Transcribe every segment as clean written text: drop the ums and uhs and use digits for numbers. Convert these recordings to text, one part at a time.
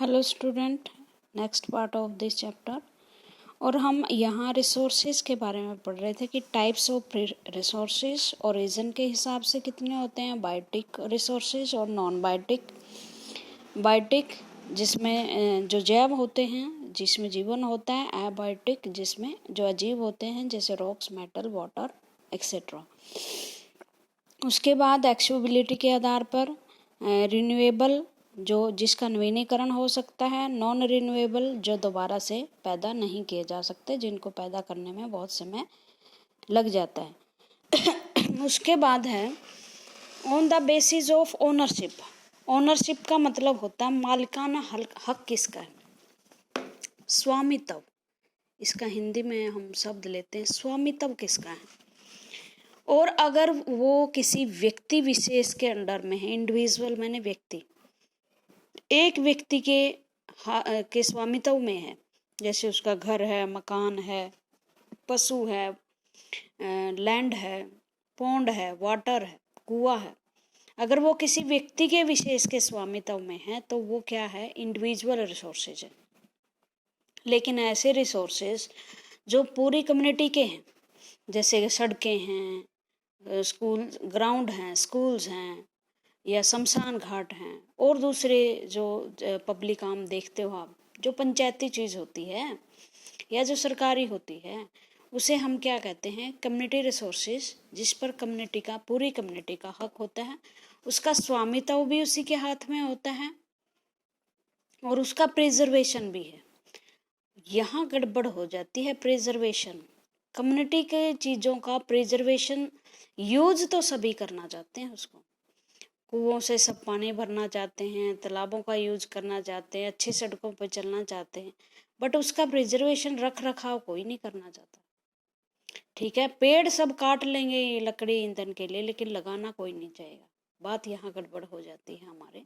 Hello student, next part of this chapter. और हम यहाँ रिसोर्सेज के बारे में पढ़ रहे थे कि टाइप्स ऑफ रिसोर्सेज और रीजन के हिसाब से कितने होते हैं, बायोटिक रिसोर्सेज और नॉन बायोटिक। बायोटिक जिसमें जो जैव होते हैं, जिसमें जीवन होता है। एबायोटिक जिसमें जो अजीब होते हैं, जैसे रॉक्स, मेटल, वाटर एक्सेट्रा। उसके बाद एक्सेसिबिलिटी के आधार पर रिन्यूएबल जो जिसका नवीनीकरण हो सकता है, नॉन रिन्यूएबल जो दोबारा से पैदा नहीं किए जा सकते, जिनको पैदा करने में बहुत समय लग जाता है। उसके बाद है on the basis of ownership. Ownership का मतलब होता है मालिकाना हक किसका है, स्वामित्व। इसका हिंदी में हम शब्द लेते हैं स्वामित्व किसका है। और अगर वो किसी व्यक्ति विशेष के अंडर में है, इंडिविजुअल मैंने व्यक्ति, एक व्यक्ति के स्वामित्व में है, जैसे उसका घर है, मकान है, पशु है, लैंड है, पौंड है, वाटर है, कुआं है, अगर वो किसी व्यक्ति के विशेष के स्वामित्व में है तो वो क्या है, इंडिविजुअल रिसोर्सेज है। लेकिन ऐसे रिसोर्सेज जो पूरी कम्युनिटी के हैं, जैसे सड़कें हैं, स्कूल ग्राउंड हैं, स्कूल्स हैं, या शमशान घाट हैं, और दूसरे जो पब्लिक आम देखते हो आप, जो पंचायती चीज़ होती है या जो सरकारी होती है, उसे हम क्या कहते हैं, कम्युनिटी रिसोर्सेज, जिस पर कम्युनिटी का, पूरी कम्युनिटी का हक होता है, उसका स्वामित्व भी उसी के हाथ में होता है और उसका प्रिजर्वेशन भी है। यहाँ गड़बड़ हो जाती है प्रिजर्वेशन। कम्युनिटी के चीज़ों का प्रिजर्वेशन, यूज तो सभी करना चाहते हैं उसको, कुओं से सब पानी भरना चाहते हैं, तालाबों का यूज करना चाहते हैं, अच्छी सड़कों पर चलना चाहते हैं, बट उसका प्रिजर्वेशन, रख रखाव कोई नहीं करना चाहता। ठीक है, पेड़ सब काट लेंगे लकड़ी ईंधन के लिए, लेकिन लगाना कोई नहीं चाहेगा। बात यहाँ गड़बड़ हो जाती है हमारे।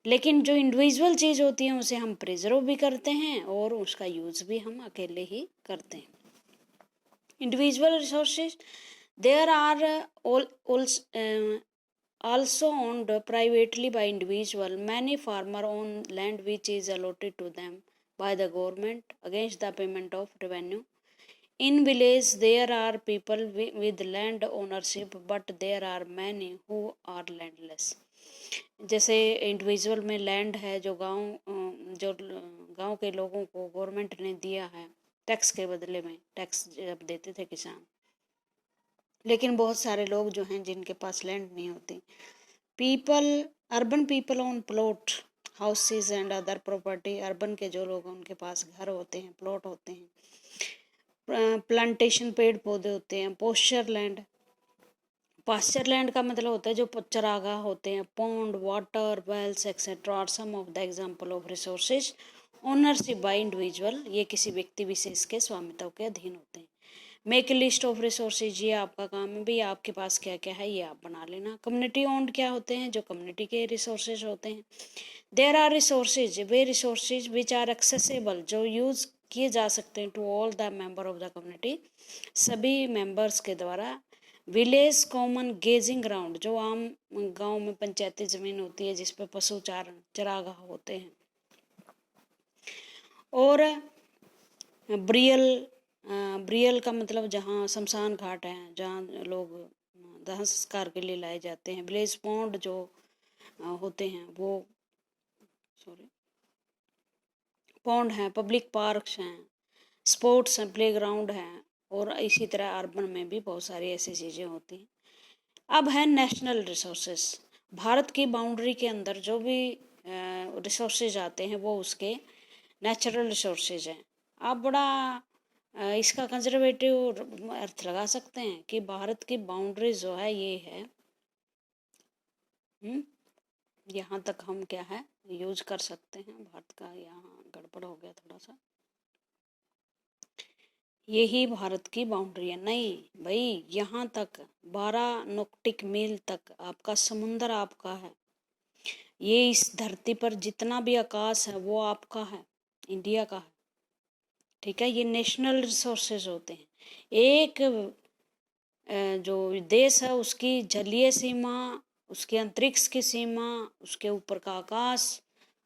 लेकिन जो इंडिविजुअल चीज़ होती है उसे हम प्रिजर्व भी करते हैं और उसका यूज भी हम अकेले ही करते हैं। Individual resources there are also owned privately by individual. Many farmer own land which is allotted to them by the government against the payment of revenue. In village there are people with land ownership, but there are many who are landless. जैसे individual में land है, जो गांव के लोगों को government ने दिया है टैक्स के बदले में, टैक्स जब देते थे किसान, लेकिन बहुत सारे लोग जो हैं जिनके पास लैंड नहीं होती। Urban people on plot houses and other property. Urban के जो लोग हैं उनके पास घर होते हैं, प्लॉट होते हैं, प्लांटेशन, पेड़ पौधे होते हैं। पास्चर लैंड का मतलब होता है जो चरागाह होते हैं, pond, water, wells etcetera are some of the example of resources ownership by individual. ये किसी व्यक्ति विशेष के स्वामित्व के अधीन होते हैं। Make a list of resources, ये आपका काम है भाई, आपके पास क्या क्या है ये आप बना लेना। कम्युनिटी ओन्ड क्या होते हैं, जो कम्युनिटी के रिसोर्सेज होते हैं। देयर आर रिसोर्सेज, वे रिसोर्सेज विच आर एक्सेसिबल, जो यूज किए जा सकते हैं, to all the member of the community, सभी मेंबर्स के द्वारा। विलेज कॉमन गेजिंग ग्राउंड, जो आम गांव में पंचायती जमीन होती है जिस पर पशु चरागाह होते हैं। और ब्रियल का मतलब जहाँ शमशान घाट है, जहाँ लोग दाह संस्कार के लिए लाए जाते हैं। विलेज पॉन्ड जो होते हैं वो, पॉन्ड हैं, पब्लिक पार्क्स हैं, स्पोर्ट्स हैं, प्लेग्राउंड हैं, और इसी तरह अर्बन में भी बहुत सारी ऐसी चीज़ें होती हैं। अब है नेशनल रिसोर्सेज। भारत की बाउंड्री के अंदर जो भी रिसोर्सेज आते हैं वो उसके नेचुरल रिसोर्सेज हैं। आप बड़ा इसका कंजर्वेटिव अर्थ लगा सकते हैं कि भारत की बाउंड्री जो है ये है, यहाँ तक हम क्या है यूज कर सकते हैं भारत का। यहाँ गड़बड़ हो गया थोड़ा सा, यही भारत की बाउंड्री है। नहीं भाई, यहाँ तक 12 नॉटिक मील तक आपका समुंदर आपका है। ये इस धरती पर जितना भी आकाश है वो आपका है, इंडिया का है। ठीक है, ये नेशनल रिसोर्सेज होते हैं। एक जो देश है उसकी जलीय सीमा, उसके अंतरिक्ष की सीमा, उसके ऊपर का आकाश,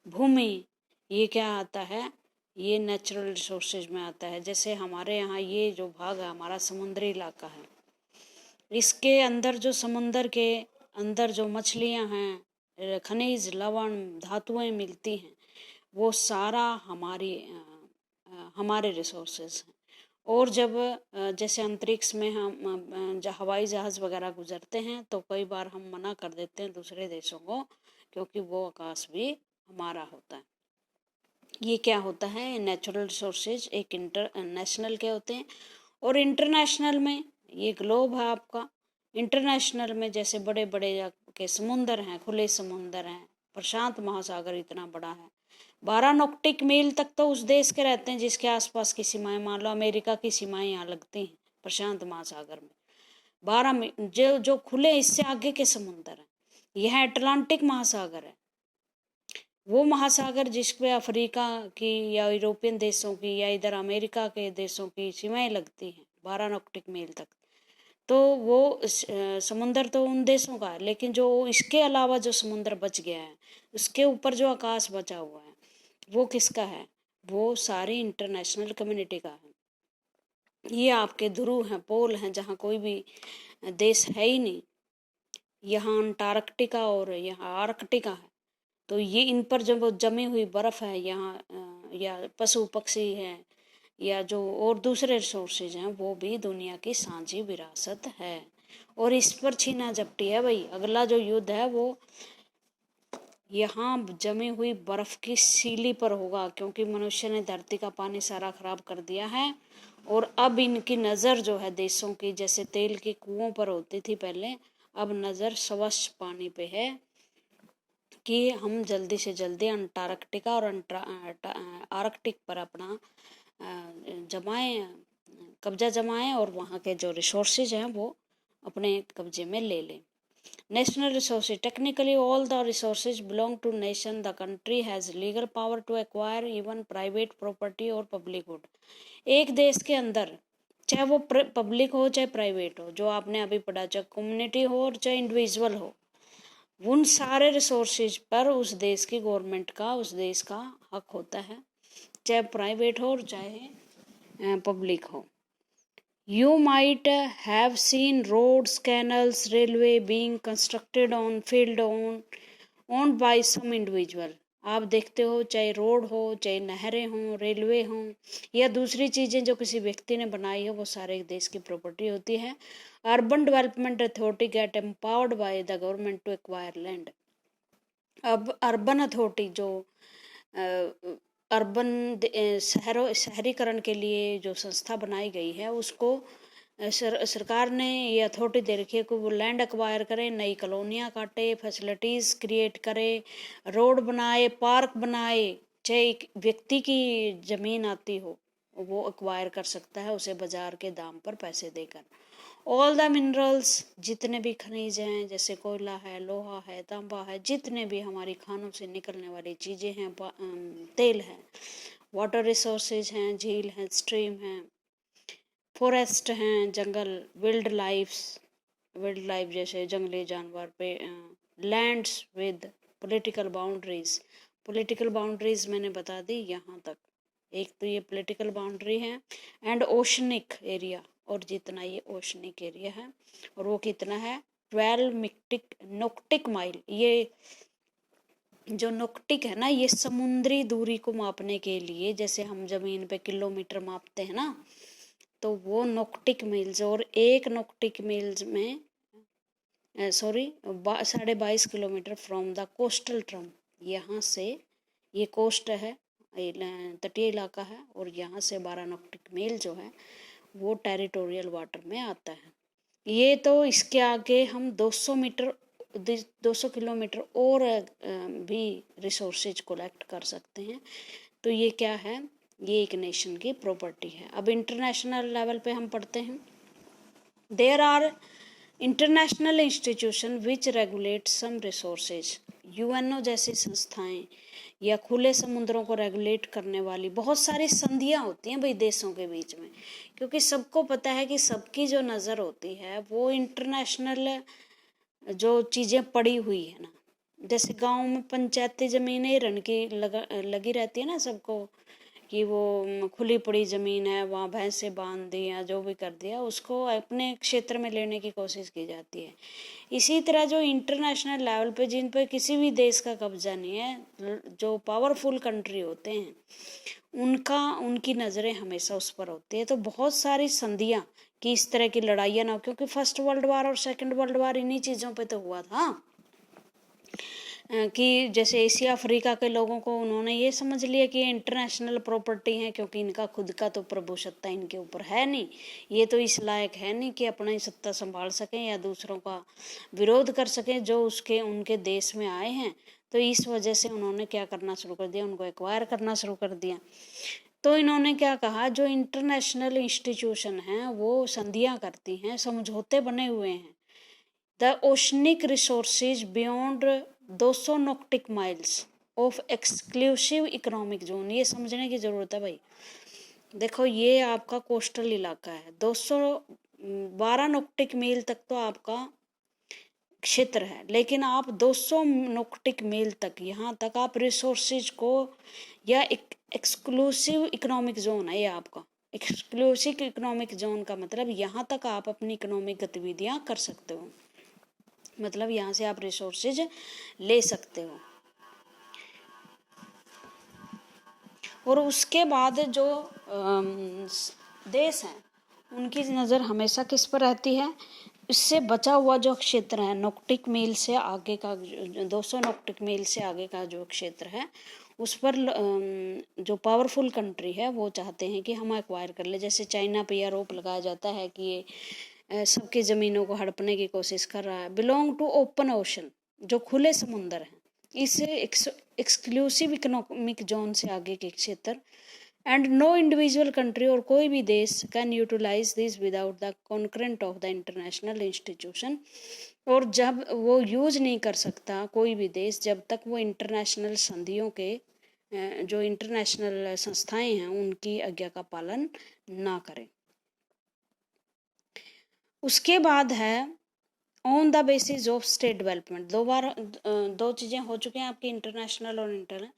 भूमि, ये क्या आता है, ये नेचुरल रिसोर्सेज में आता है। जैसे हमारे यहाँ ये जो भाग है हमारा समुद्री इलाका है, इसके अंदर जो समुंदर के अंदर जो मछलियाँ हैं, खनिज लवण धातुएं मिलती हैं, वो सारा हमारे रिसोर्सेज हैं। और जब जैसे अंतरिक्ष में हम हवाई जहाज़ वगैरह गुजरते हैं तो कई बार हम मना कर देते हैं दूसरे देशों को, क्योंकि वो आकाश भी हमारा होता है। ये क्या होता है, नेचुरल रिसोर्सेज एक इंटरनेशनल के होते हैं। और इंटरनेशनल में ये ग्लोब है आपका। इंटरनेशनल में जैसे बड़े बड़े के समुंदर हैं, खुले समुंदर हैं, प्रशांत महासागर इतना बड़ा है, 12 नॉर्टिक मील तक तो उस देश के रहते हैं जिसके आसपास की सीमाएं, मान लो अमेरिका की सीमाएं यहाँ लगती हैं प्रशांत महासागर में। 12 मील जो खुले, इससे आगे के समुंदर हैं। यह अटलांटिक महासागर है, वो महासागर जिस पे अफ्रीका की या यूरोपियन देशों की या इधर अमेरिका के देशों की सीमाएं लगती हैं 12 नॉर्टिक मील तक। तो वो समुंदर तो उन देशों का है, लेकिन जो इसके अलावा जो समुंदर बच गया है, उसके ऊपर जो आकाश बचा हुआ है, वो किसका है, वो सारी इंटरनेशनल कम्युनिटी का है। ये आपके ध्रुव हैं, पोल हैं, जहाँ कोई भी देश है ही नहीं। यहाँ अंटार्कटिका और यहाँ आर्कटिका है। तो ये इन पर जब जमी हुई बर्फ़ है यहाँ, या पशु पक्षी हैं, या जो और दूसरे रिसोर्सेज हैं, वो भी दुनिया की साझी विरासत है। और इस पर छीना झपटी है भाई। अगला जो युद्ध है वो यहाँ जमी हुई बर्फ़ की सीली पर होगा, क्योंकि मनुष्य ने धरती का पानी सारा खराब कर दिया है। और अब इनकी नज़र जो है देशों की, जैसे तेल के कुओं पर होती थी पहले, अब नज़र स्वच्छ पानी पे है कि हम जल्दी से जल्दी अंटार्कटिका और आर्कटिक पर अपना कब्जा जमाएं और वहाँ के जो रिसोर्सेज हैं वो अपने कब्जे में ले लें। National resources, technically all the resources belong to nation, the country has legal power to acquire even private property और पब्लिक गुड। एक देश के अंदर चाहे वो पब्लिक हो चाहे प्राइवेट हो, जो आपने अभी पढ़ा, चाहे कम्युनिटी हो और चाहे इंडिविजुअल हो, उन सारे रिसोर्सेज पर उस देश की गवर्नमेंट का, उस देश का हक होता है, चाहे प्राइवेट हो और चाहे पब्लिक हो। You might have seen roads, canals, railway being constructed on field owned by some individual. आप देखते हो चाहे रोड हो, चाहे नहरें हों, रेलवे हों, या दूसरी चीज़ें जो किसी व्यक्ति ने बनाई है, वो सारे एक देश की प्रॉपर्टी होती है। Urban development authority get empowered by the government to acquire land. अब अर्बन अथॉरिटी जो अर्बन शहरीकरण के लिए जो संस्था बनाई गई है, उसको सरकार ने ये अथॉरिटी दे रखी है कि वो लैंड एक्वायर करे, नई कॉलोनियाँ काटे, फैसिलिटीज़ क्रिएट करे, रोड बनाए, पार्क बनाए। चाहे एक व्यक्ति की ज़मीन आती हो, वो एक्वायर कर सकता है उसे बाजार के दाम पर पैसे देकर। ऑल द मिनरल्स, जितने भी खनिज हैं, जैसे कोयला है, लोहा है, तांबा है, जितने भी हमारी खानों से निकलने वाली चीज़ें हैं, तेल है, वाटर रिसोर्सेज हैं, झील हैं, स्ट्रीम हैं, फॉरेस्ट हैं, जंगल, विल्ड लाइफ जैसे जंगली जानवर पे, लैंड्स विद पॉलिटिकल बाउंड्रीज मैंने बता दी यहाँ तक। एक तो ये पॉलिटिकल बाउंड्री है, एंड ओशनिक एरिया, और जितना ये ओशनिक एरिया है, और वो कितना है 12 नॉर्टिक माइल। ये जो नॉर्टिक है ना, ये समुद्री दूरी को मापने के लिए, जैसे हम जमीन पे किलोमीटर मापते हैं ना, तो वो नॉर्टिक मील्स, और एक नॉर्टिक मील्स में 22.5 kilometre from the coastal term. यहाँ से ये कोस्ट है, तटीय इलाका है, और यहाँ से 12 नॉर्टिक मील जो है वो टेरिटोरियल वाटर में आता है। ये तो इसके आगे हम 200 किलोमीटर और भी रिसोर्सेज कलेक्ट कर सकते हैं। तो ये क्या है, ये एक नेशन की प्रॉपर्टी है। अब इंटरनेशनल लेवल पे हम पढ़ते हैं, there are international institution which regulate some resources. UNO जैसी संस्थाएं या खुले समुद्रों को रेगुलेट करने वाली बहुत सारी संधियां होती हैं भाई देशों के बीच में, क्योंकि सबको पता है कि सबकी जो नज़र होती है वो इंटरनेशनल जो चीज़ें पड़ी हुई है ना, जैसे गांव में पंचायती जमीनें रण की लगी रहती है ना सबको, कि वो खुली पड़ी ज़मीन है, वहाँ भैंसें बांध दी या जो भी कर दिया, उसको अपने क्षेत्र में लेने की कोशिश की जाती है। इसी तरह जो इंटरनेशनल लेवल पे जिन पे किसी भी देश का कब्जा नहीं है, जो पावरफुल कंट्री होते हैं, उनकी नज़रें हमेशा उस पर होती है। तो बहुत सारी संधियाँ कि इस तरह की लड़ाइयाँ ना हो, क्योंकि फर्स्ट वर्ल्ड वार और सेकेंड वर्ल्ड वार इन्हीं चीज़ों पे तो हुआ था कि जैसे एशिया अफ्रीका के लोगों को उन्होंने ये समझ लिया कि ये इंटरनेशनल प्रॉपर्टी है, क्योंकि इनका खुद का तो प्रभु सत्ता इनके ऊपर है नहीं, ये तो इस लायक है नहीं कि अपना ही सत्ता संभाल सकें या दूसरों का विरोध कर सकें जो उनके देश में आए हैं। तो इस वजह से उन्होंने क्या करना शुरू कर दिया, उनको एक्वायर करना शुरू कर दिया। तो इन्होंने क्या कहा, जो इंटरनेशनल इंस्टीट्यूशन हैं वो संधियाँ करती हैं, समझौते बने हुए हैं। The oceanic resources beyond 200 nautical miles of exclusive economic zone, ये समझने की ज़रूरत है भाई। देखो ये आपका कोस्टल इलाका है, 212 नॉटिक मील तक तो आपका क्षेत्र है, लेकिन आप 200 नॉटिक मील तक, यहाँ तक आप रिसोर्सेज को, या एक्सक्लूसिव इकोनॉमिक जोन है ये आपका। एक्सक्लूसिव इकोनॉमिक जोन का मतलब यहाँ तक आप अपनी इकोनॉमिक गतिविधियाँ कर सकते हो, मतलब यहाँ से आप रिसोर्सेज ले सकते हो। और उसके बाद जो देश हैं उनकी नज़र हमेशा किस पर रहती है, इससे बचा हुआ जो क्षेत्र है नॉटिक मील से आगे का, 200 नॉटिक मील से आगे का जो क्षेत्र है, उस पर जो पावरफुल कंट्री है वो चाहते हैं कि हम एक्वायर कर ले। जैसे चाइना पे आरोप लगाया जाता है कि ये सबकी ज़मीनों को हड़पने की कोशिश कर रहा है। बिलोंग टू ओपन ओशन, जो खुले समुंदर हैं, इस एक्सक्लूसिव इकोनॉमिक जोन से आगे के क्षेत्र, एंड नो इंडिविजुअल कंट्री, और कोई भी देश can utilise this without the concurrent of the international institution, और जब वो यूज नहीं कर सकता कोई भी देश जब तक वो इंटरनेशनल संधियों के, जो इंटरनेशनल संस्थाएं हैं उनकी आज्ञा का पालन ना करें। उसके बाद है on the basis of state development. दो चीज़ें हो चुकी हैं आपकी, इंटरनेशनल और इंटरनल।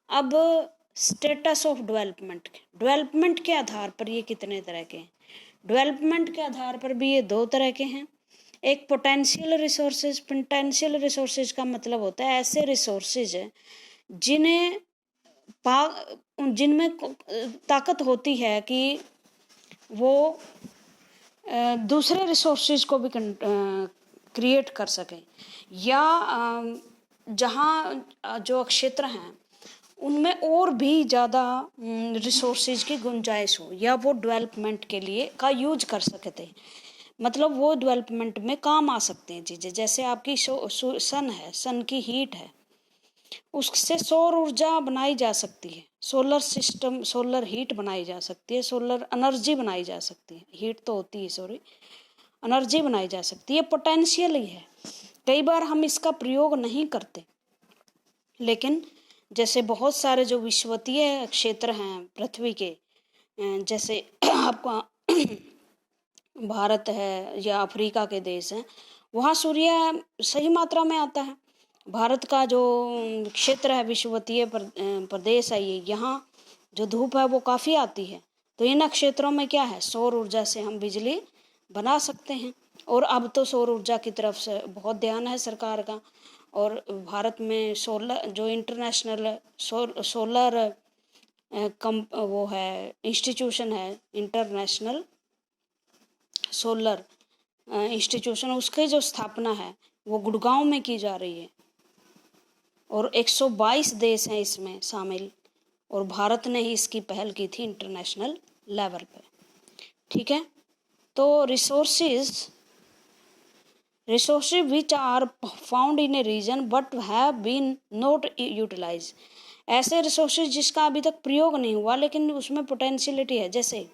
अब स्टेटस ऑफ डेवलपमेंट के आधार पर ये कितने तरह के हैं। डेवलपमेंट के आधार पर भी ये दो तरह के हैं। एक पोटेंशियल रिसोर्सेज का मतलब होता है ऐसे रिसोर्सेज है जिनमें ताकत होती है कि वो दूसरे रिसोर्सेज को भी क्रिएट कर सकें, या जहाँ जो क्षेत्र हैं उनमें और भी ज़्यादा रिसोर्सेज की गुंजाइश हो, या वो डेवलपमेंट के लिए का यूज कर सकते हैं, मतलब वो डेवलपमेंट में काम आ सकते हैं चीज़ें। जैसे आपकी सन है, सन की हीट है, उससे सौर ऊर्जा बनाई जा सकती है, सोलर सिस्टम, सोलर हीट बनाई जा सकती है, सोलर एनर्जी बनाई जा सकती है, हीट तो होती है सॉरी, एनर्जी बनाई जा सकती है। पोटेंशियल ही है, कई बार हम इसका प्रयोग नहीं करते, लेकिन जैसे बहुत सारे जो विश्वतीय क्षेत्र हैं पृथ्वी के, जैसे आपका भारत है या अफ्रीका के देश हैं, वहाँ सूर्य सही मात्रा में आता है। भारत का जो क्षेत्र है विश्वतीय प्रदेश है ये, यहाँ जो धूप है वो काफ़ी आती है, तो इन क्षेत्रों में क्या है, सौर ऊर्जा से हम बिजली बना सकते हैं। और अब तो सौर ऊर्जा की तरफ से बहुत ध्यान है सरकार का, और भारत में सोलर जो इंटरनेशनल सोलर वो है इंस्टीट्यूशन है, इंटरनेशनल सोलर इंस्टीट्यूशन, उसकी जो स्थापना है वो गुड़गांव में की जा रही है, और 122 देश हैं इसमें शामिल, और भारत ने ही इसकी पहल की थी इंटरनेशनल लेवल पे। ठीक है, तो resources which are found in a region but have been not utilise, ऐसे रिसोर्सेज जिसका अभी तक प्रयोग नहीं हुआ लेकिन उसमें पोटेंशियलिटी है। जैसे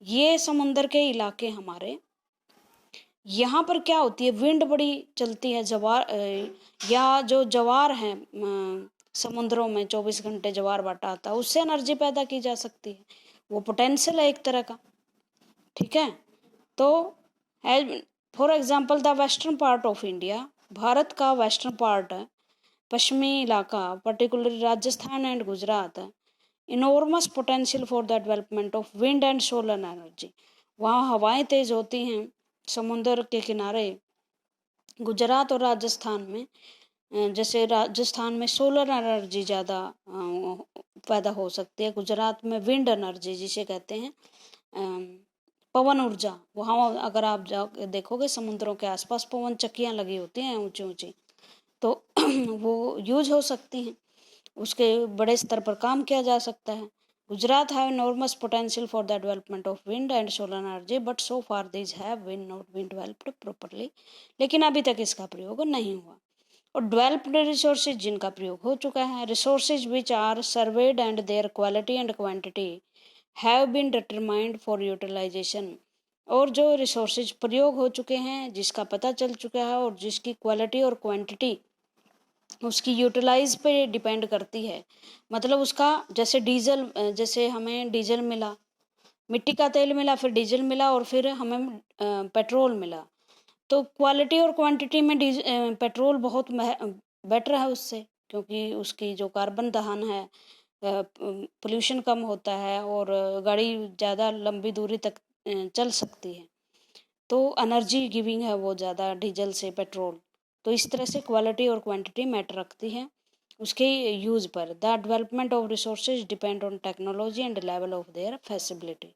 ये समुंदर के इलाके हमारे, यहाँ पर क्या होती है, विंड बड़ी चलती है, जवार या जो जवार है समुद्रों में 24 घंटे जवार बाटा आता है, उससे एनर्जी पैदा की जा सकती है, वो पोटेंशियल है एक तरह का। ठीक है, तो for example the western part of India, Bharat का वेस्टर्न पार्ट है, पश्चिमी इलाका, particularly Rajasthan and Gujarat, enormous potential for the development of wind and solar energy. वहाँ हवाएं तेज होती हैं समुद्र के किनारे। गुजरात और राजस्थान में जैसे राजस्थान में सोलर एनर्जी ज़्यादा पैदा हो सकती है, गुजरात में विंड एनर्जी जिसे कहते हैं पवन ऊर्जा। वहाँ अगर आप देखोगे समुद्रों के आसपास पवन चक्कियाँ लगी होती हैं ऊंची ऊंची, तो वो यूज हो सकती हैं, उसके बड़े स्तर पर काम किया जा सकता है। Gujarat have enormous potential for the development of wind and solar energy, but so far these have not been developed properly। लेकिन अभी तक इसका प्रयोग नहीं हुआ। और डेवलप्ड रिसोर्सेज जिनका प्रयोग हो चुका है, resources which are surveyed and their quality and quantity have been determined for utilisation. और जो रिसोर्सेज प्रयोग हो चुके हैं, जिसका पता चल चुका है और जिसकी क्वालिटी और क्वांटिटी उसकी यूटिलाइज पे डिपेंड करती है। मतलब उसका जैसे डीजल, जैसे हमें डीजल मिला, मिट्टी का तेल मिला, फिर डीजल मिला और फिर हमें पेट्रोल मिला, तो क्वालिटी और क्वांटिटी में पेट्रोल बहुत बेटर है उससे, क्योंकि उसकी जो कार्बन दहन है, पोल्यूशन कम होता है और गाड़ी ज़्यादा लंबी दूरी तक चल सकती है। तो एनर्जी गिविंग है वो ज़्यादा डीजल से पेट्रोल। तो इस तरह से क्वालिटी और क्वांटिटी मैटर रखती है उसके यूज़ पर। The development of resources depend on technology and level of their facility.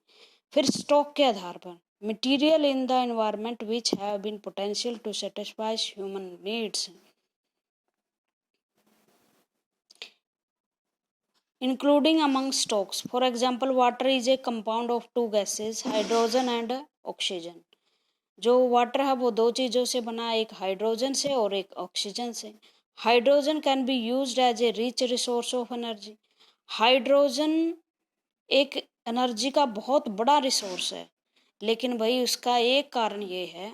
फिर स्टॉक के आधार पर material in the environment which have been potential to satisfy human needs including among stocks. For example, water is a compound of two gases, hydrogen and oxygen। जो water है वो दो चीज़ों से बना है, एक हाइड्रोजन से और एक ऑक्सीजन से। Hydrogen can be used as a rich resource of energy. Hydrogen एक एनर्जी का बहुत बड़ा रिसोर्स है, लेकिन भाई उसका एक कारण ये है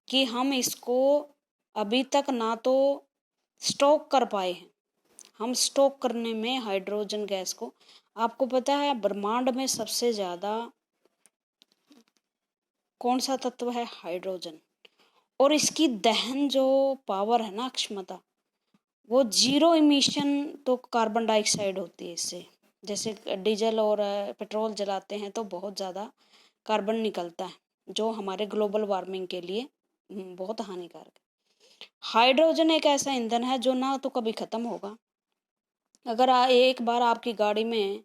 कि हम इसको अभी तक ना तो स्टॉक कर पाए हैं। हम स्टॉक करने में हाइड्रोजन गैस को, आपको पता है ब्रह्मांड में सबसे ज़्यादा कौन सा तत्व है? हाइड्रोजन। और इसकी दहन जो पावर है ना, क्षमता, वो जीरो इमिशन तो कार्बन डाइऑक्साइड होती है इससे। जैसे डीजल और पेट्रोल जलाते हैं तो बहुत ज़्यादा कार्बन निकलता है, जो हमारे ग्लोबल वार्मिंग के लिए बहुत हानिकारक है। हाइड्रोजन एक ऐसा ईंधन है जो ना तो कभी ख़त्म होगा। अगर एक बार आपकी गाड़ी में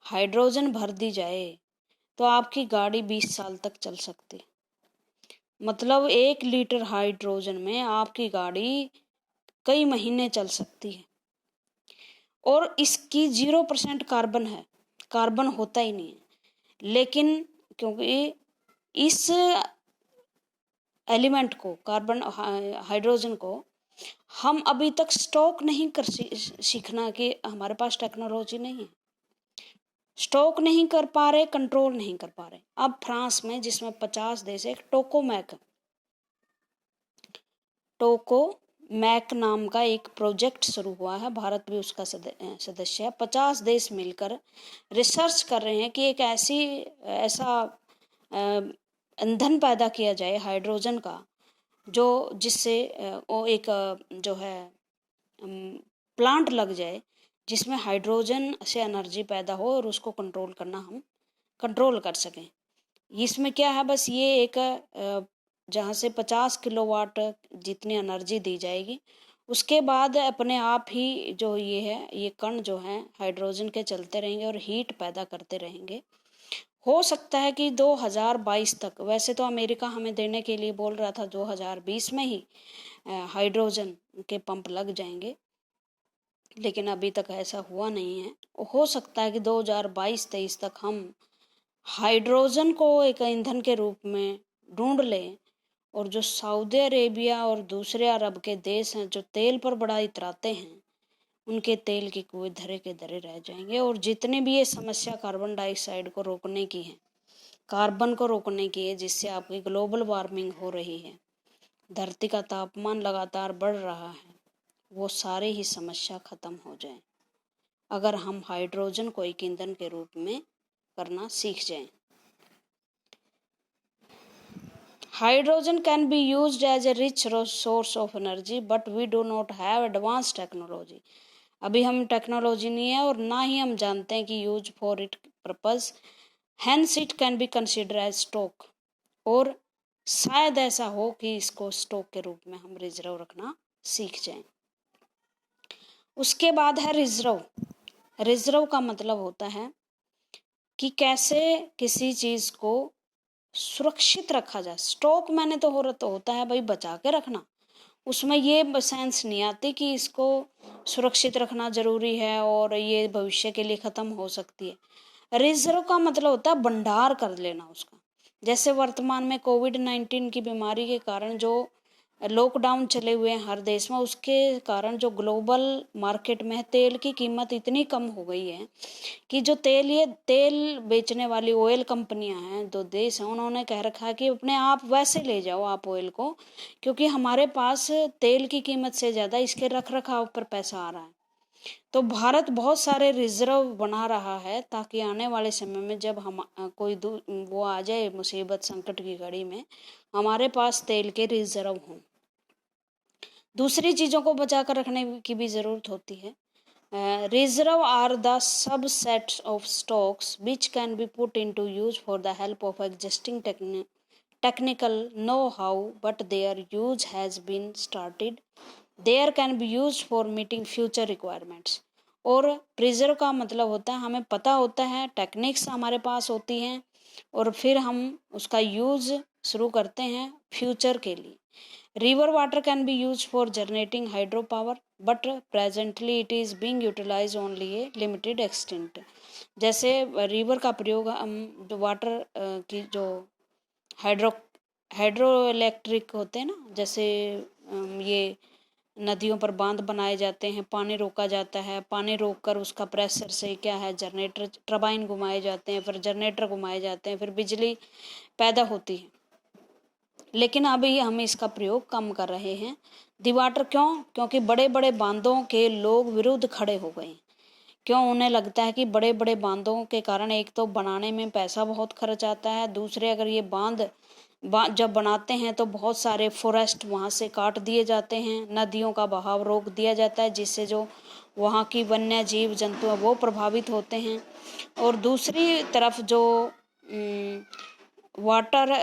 हाइड्रोजन भर दी जाए तो आपकी गाड़ी 20 साल तक चल सकती। मतलब 1 लीटर हाइड्रोजन में आपकी गाड़ी कई महीने चल सकती है। और इसकी 0% कार्बन है, कार्बन होता ही नहीं है। लेकिन क्योंकि इस एलिमेंट को, कार्बन हाइड्रोजन को हम अभी तक स्टॉक नहीं कर सीखना, कि हमारे पास टेक्नोलॉजी नहीं है, स्टॉक नहीं कर पा रहे, कंट्रोल नहीं कर पा रहे। अब फ्रांस में, जिसमें 50 देश है, टोकोमैक नाम का एक प्रोजेक्ट शुरू हुआ है, भारत भी उसका सदस्य है। 50 देश मिलकर रिसर्च कर रहे हैं कि एक ऐसा ईंधन पैदा किया जाए हाइड्रोजन का, जो जिससे वो एक जो है प्लांट लग जाए जिसमें हाइड्रोजन से एनर्जी पैदा हो और उसको हम कंट्रोल कर सकें। इसमें क्या है, बस ये एक जहाँ से 50 किलोवाट जितनी एनर्जी दी जाएगी, उसके बाद अपने आप ही जो ये कण जो हैं हाइड्रोजन के चलते रहेंगे और हीट पैदा करते रहेंगे। हो सकता है कि 2022 तक, वैसे तो अमेरिका हमें देने के लिए बोल रहा था 2020 में ही हाइड्रोजन के पंप लग जाएंगे, लेकिन अभी तक ऐसा हुआ नहीं है। हो सकता है कि 2022-23 तक हम हाइड्रोजन को एक ईंधन के रूप में ढूंढ लें। और जो सऊदी अरेबिया और दूसरे अरब के देश हैं जो तेल पर बड़ा इतराते हैं, उनके तेल के कुएं धरे के धरे रह जाएंगे। और जितने भी ये समस्या कार्बन डाइऑक्साइड को रोकने की है, कार्बन को रोकने की है, जिससे आपकी ग्लोबल वार्मिंग हो रही है, धरती का तापमान लगातार बढ़ रहा है, वो सारे ही समस्या खत्म हो जाए अगर हम हाइड्रोजन को एक ईंधन के रूप में करना सीख जाएं। Hydrogen can be used as a rich source of energy, but we do not have advanced technology. अभी हम टेक्नोलॉजी नहीं है और ना ही हम जानते हैं कि use for it purpose, hence it can be consider as stock, और शायद ऐसा हो कि इसको स्टॉक के रूप में हम रिजर्व रखना सीख जाएं। उसके बाद है रिजर्व। रिजर्व का मतलब होता है कि कैसे किसी चीज को सुरक्षित रखा जाए। स्टॉक मैंने तो होता है भाई बचा के रखना, उसमें ये सेंस नहीं आती कि इसको सुरक्षित रखना जरूरी है और ये भविष्य के लिए खत्म हो सकती है। रिजर्व का मतलब होता है भंडार कर लेना उसका। जैसे वर्तमान में कोविड-19 की बीमारी के कारण जो लॉकडाउन चले हुए हैं हर देश में, उसके कारण जो ग्लोबल मार्केट में तेल की कीमत इतनी कम हो गई है कि जो तेल बेचने वाली ऑयल कंपनियां हैं, दो देश हैं, उन्होंने कह रखा है कि अपने आप वैसे ले जाओ आप ऑयल को, क्योंकि हमारे पास तेल की कीमत से ज़्यादा इसके रख रखाव पर पैसा आ रहा है। तो भारत बहुत सारे रिजर्व बना रहा है ताकि आने वाले समय में जब हम कोई वो आ जाए मुसीबत संकट की घड़ी में, हमारे पास तेल के रिजर्व हों। दूसरी चीज़ों को बचा कर रखने की भी ज़रूरत होती है। Reserve are the subsets of stocks which can be put into use for the help of existing technical know-how, but their use has been started. There can be used for meeting future requirements. और preserve का मतलब होता है हमें पता होता है, techniques हमारे पास होती हैं और फिर हम उसका यूज शुरू करते हैं फ्यूचर के लिए। River water can be used for generating hydropower, but presently it is being utilized only a limited extent. जैसे रिवर का प्रयोग हम जो वाटर की जो हाइड्रो इलेक्ट्रिक होते हैं ना, जैसे ये नदियों पर बांध बनाए जाते हैं, पानी रोका जाता है, पानी रोक कर उसका प्रेशर से क्या है जनरेटर टरबाइन घुमाए जाते हैं, फिर जनरेटर घुमाए जाते हैं, फिर बिजली पैदा होती है। लेकिन अभी हम इसका प्रयोग कम कर रहे हैं। दिवाटर क्यों? क्योंकि बड़े बड़े बांधों के लोग विरुद्ध खड़े हो गए। क्यों? उन्हें लगता है कि बड़े बड़े बांधों के कारण एक तो बनाने में पैसा बहुत खर्च आता है, दूसरे अगर ये बांध जब बनाते हैं तो बहुत सारे फॉरेस्ट वहाँ से काट दिए जाते हैं, नदियों का बहाव रोक दिया जाता है, जिससे जो वहाँ की वन्य जीव जंतु हैं वो प्रभावित होते हैं। और दूसरी तरफ जो वाटर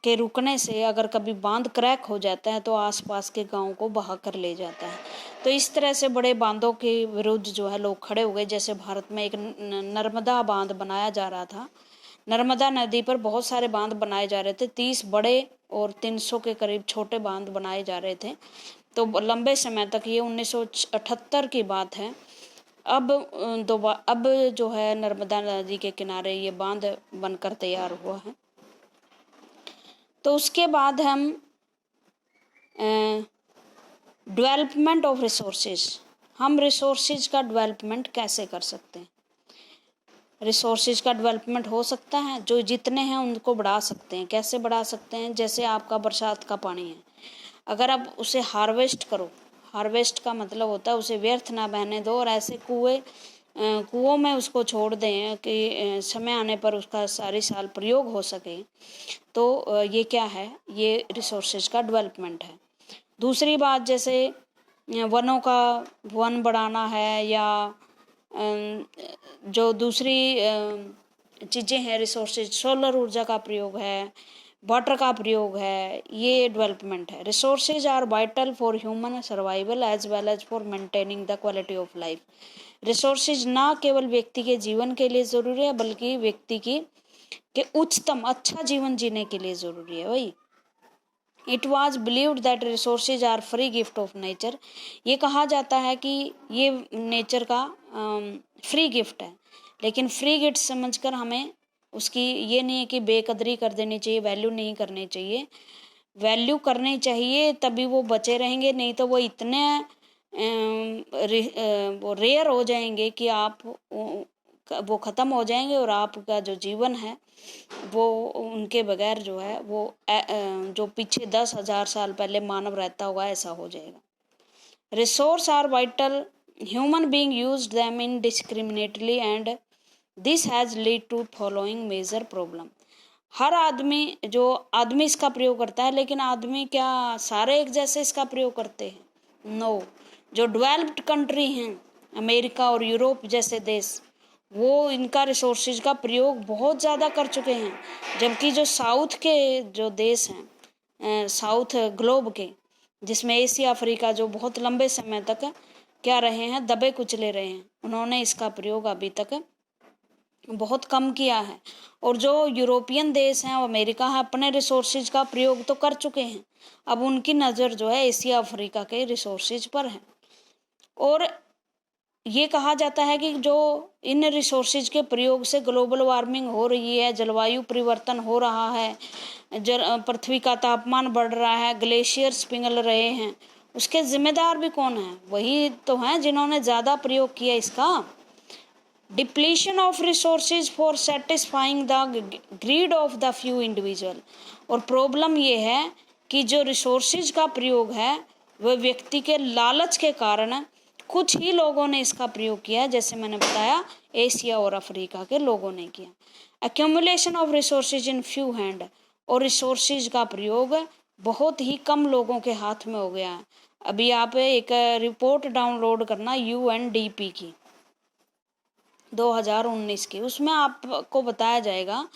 के रुकने से अगर कभी बांध क्रैक हो जाता है तो आसपास के गांव को बहा कर ले जाता है। तो इस तरह से बड़े बांधों के विरुद्ध जो है लोग खड़े हो गए। जैसे भारत में एक नर्मदा बांध बनाया जा रहा था, नर्मदा नदी पर बहुत सारे बांध बनाए जा रहे थे, 30 बड़े और 300 के करीब छोटे बांध बनाए जा रहे थे। तो लंबे समय तक, ये 1978 की बात है, अब जो है नर्मदा नदी के किनारे ये बांध बनकर तैयार हुआ है। तो उसके बाद हम डेवलपमेंट ऑफ रिसोर्सेज, हम रिसोर्सेज का डेवलपमेंट कैसे कर सकते हैं। रिसोर्सेज का डेवलपमेंट हो सकता है, जो जितने हैं उनको बढ़ा सकते हैं। कैसे बढ़ा सकते हैं? जैसे आपका बरसात का पानी है, अगर आप उसे हार्वेस्ट करो, हार्वेस्ट का मतलब होता है उसे व्यर्थ ना बहने दो और ऐसे कुओं में उसको छोड़ दें कि समय आने पर उसका सारी साल प्रयोग हो सके, तो ये क्या है? ये रिसोर्सेज का डेवलपमेंट है। दूसरी बात, जैसे वन बढ़ाना है, या जो दूसरी चीज़ें हैं रिसोर्सेज, सोलर ऊर्जा का प्रयोग है, वाटर का प्रयोग है, ये डेवलपमेंट है। Resources are vital for human survival as well as for maintaining the quality of life. Resources ना केवल व्यक्ति के जीवन के लिए ज़रूरी है, बल्कि व्यक्ति के उच्चतम अच्छा जीवन जीने के लिए ज़रूरी है भाई। It was believed that resources are free gift of nature. ये कहा जाता है कि ये नेचर का फ्री गिफ्ट है, लेकिन फ्री गिफ्ट समझकर हमें उसकी ये नहीं है कि बेकदरी कर देनी चाहिए, वैल्यू नहीं करनी चाहिए। वैल्यू करनी चाहिए, तभी वो बचे रहेंगे, नहीं तो वो इतने वो रेयर हो जाएंगे कि वो ख़त्म हो जाएंगे और आपका जो जीवन है वो उनके बगैर जो है वो जो पीछे 10,000 साल पहले मानव रहता होगा ऐसा हो जाएगा। Resource are vital, human being used them indiscriminately and this has lead to following major problem. हर आदमी, जो आदमी इसका प्रयोग करता है, लेकिन आदमी क्या सारे एक जैसे इसका प्रयोग करते हैं? नो। जो डेवलप्ड कंट्री हैं, अमेरिका और यूरोप जैसे देश, वो इनका रिसोर्सेज का प्रयोग बहुत ज़्यादा कर चुके हैं, जबकि जो साउथ के जो देश हैं, साउथ ग्लोब के, जिसमें एशिया अफ्रीका, जो बहुत लंबे समय तक क्या रहे हैं, दबे कुचले रहे हैं, उन्होंने इसका प्रयोग अभी तक बहुत कम किया है। और जो यूरोपियन देश हैं और अमेरिका है, अपने रिसोर्सेज का प्रयोग तो कर चुके हैं, अब उनकी नज़र जो है एशिया अफ्रीका के रिसोर्सेज पर है। और ये कहा जाता है कि जो इन रिसोर्सेज के प्रयोग से ग्लोबल वार्मिंग हो रही है, जलवायु परिवर्तन हो रहा है, पृथ्वी का तापमान बढ़ रहा है, ग्लेशियर्स पिघल रहे हैं, उसके जिम्मेदार भी कौन है? वही तो हैं जिन्होंने ज़्यादा प्रयोग किया इसका। Depletion of resources for satisfying the greed of the few individual. और प्रॉब्लम ये है कि जो रिसोर्सेज का प्रयोग है वह व्यक्ति के लालच के कारण कुछ ही लोगों ने इसका प्रयोग किया, जैसे मैंने बताया एशिया और अफ्रीका के लोगों ने किया। Accumulation of resources in few hand. और रिसोर्सेज का प्रयोग बहुत ही कम लोगों के हाथ में हो गया है। अभी आप एक रिपोर्ट डाउनलोड करना UNDP की 2019 की, उसमें आपको बताया जाएगा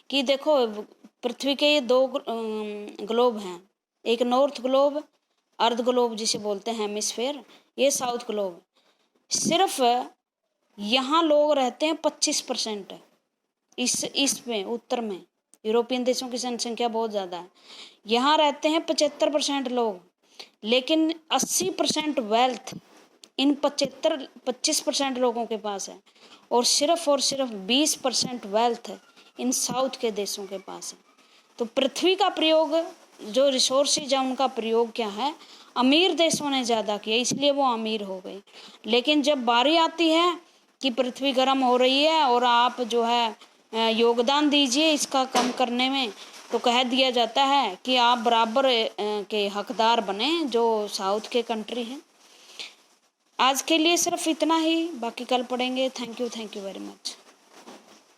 कि देखो पृथ्वी के ये दो ग्लोब हैं, एक नॉर्थ ग्लोब, अर्थ ग्लोब जिसे बोलते हैं हेमिस्फेयर, ये साउथ ग्लोब। सिर्फ यहाँ लोग रहते हैं 25%, इस में उत्तर में यूरोपियन देशों की जनसंख्या बहुत ज़्यादा है, यहाँ रहते हैं 75% लोग, लेकिन 80% वेल्थ इन 25% लोगों के पास है, और सिर्फ 20% वेल्थ इन साउथ के देशों के पास है। तो पृथ्वी का प्रयोग, जो रिसोर्सेज है उनका प्रयोग क्या है, अमीर देशों ने ज़्यादा किया, इसलिए वो अमीर हो गई। लेकिन जब बारी आती है कि पृथ्वी गर्म हो रही है और आप जो है योगदान दीजिए इसका कम करने में, तो कह दिया जाता है कि आप बराबर के हकदार बने जो साउथ के कंट्री हैं। आज के लिए सिर्फ इतना ही, बाकी कल पढ़ेंगे। Thank you very much.